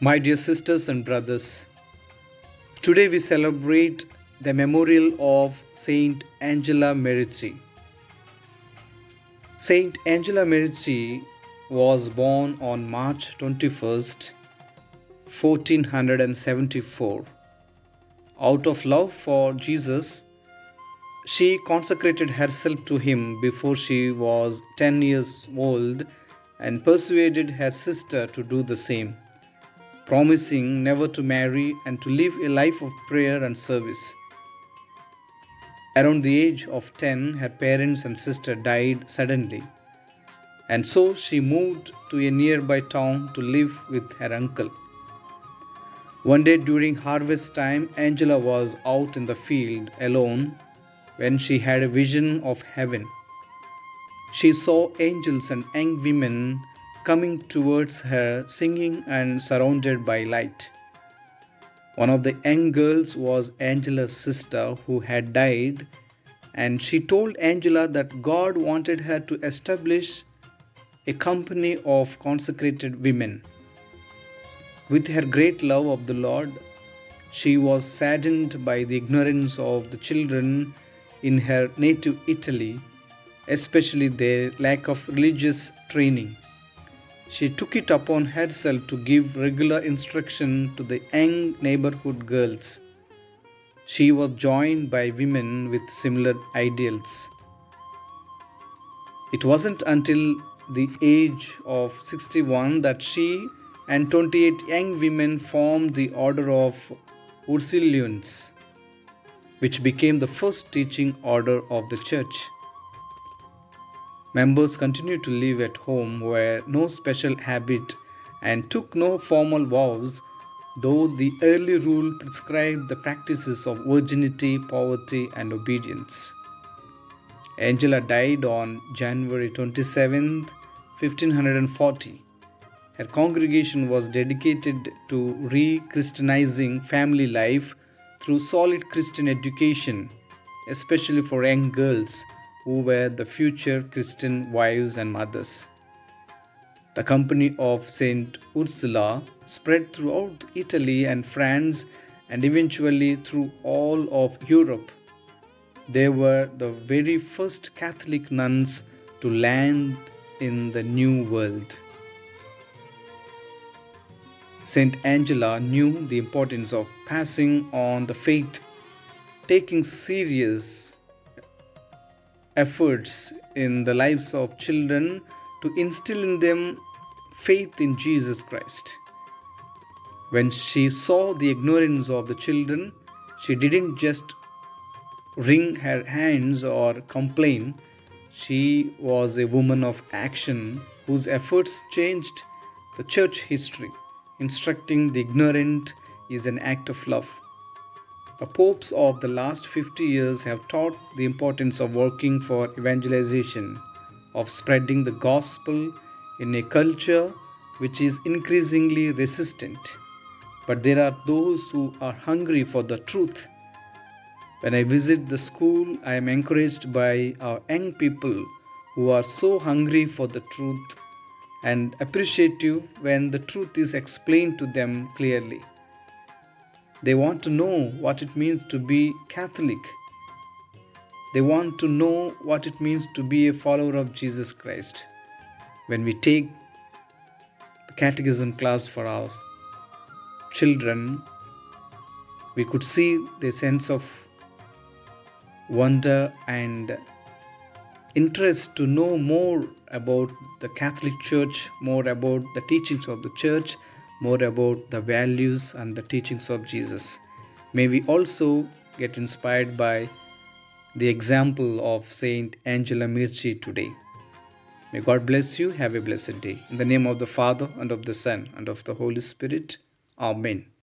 My dear sisters and brothers, today we celebrate the memorial of Saint Angela Merici. Saint Angela Merici was born on March 21st, 1474. Out of love for Jesus, she consecrated herself to him before she was 10 years old and persuaded her sister to do the same, promising never to marry and to live a life of prayer and service. Around the age of 10, her parents and sister died suddenly, and so she moved to a nearby town to live with her uncle. One day during harvest time, Angela was out in the field alone when she had a vision of heaven. She saw angels and young women coming towards her, singing and surrounded by light. One of the young girls was Angela's sister who had died, and she told Angela that God wanted her to establish a company of consecrated women. With her great love of the Lord, she was saddened by the ignorance of the children in her native Italy, especially their lack of religious training. She took it upon herself to give regular instruction to the young neighborhood girls. She was joined by women with similar ideals. It wasn't until the age of 61 that she and 28 young women formed the Order of Ursulians, which became the first teaching order of the Church. Members continued to live at home, wore no special habit, and took no formal vows, though the early rule prescribed the practices of virginity, poverty, and obedience. Angela died on January 27, 1540. Her congregation was dedicated to re-Christianizing family life through solid Christian education, especially for young girls who were the future Christian wives and mothers. The company of Saint Ursula spread throughout Italy and France and eventually through all of Europe. They were the very first Catholic nuns to land in the New World. Saint Angela knew the importance of passing on the faith, taking serious efforts in the lives of children to instill in them faith in Jesus Christ. When she saw the ignorance of the children, she didn't just wring her hands or complain. She was a woman of action whose efforts changed the church history. Instructing the ignorant is an act of love. The popes of the last 50 years have taught the importance of working for evangelization, of spreading the gospel in a culture which is increasingly resistant. But there are those who are hungry for the truth. When I visit the school, I am encouraged by our young people who are so hungry for the truth and appreciative when the truth is explained to them clearly. They want to know what it means to be Catholic. They want to know what it means to be a follower of Jesus Christ. When we take the catechism class for our children, we could see the sense of wonder and interest to know more about the Catholic Church, more about the teachings of the Church, more about the values and the teachings of Jesus. May we also get inspired by the example of Saint Angela Merici today. May God bless you. Have a blessed day. In the name of the Father, and of the Son, and of the Holy Spirit. Amen.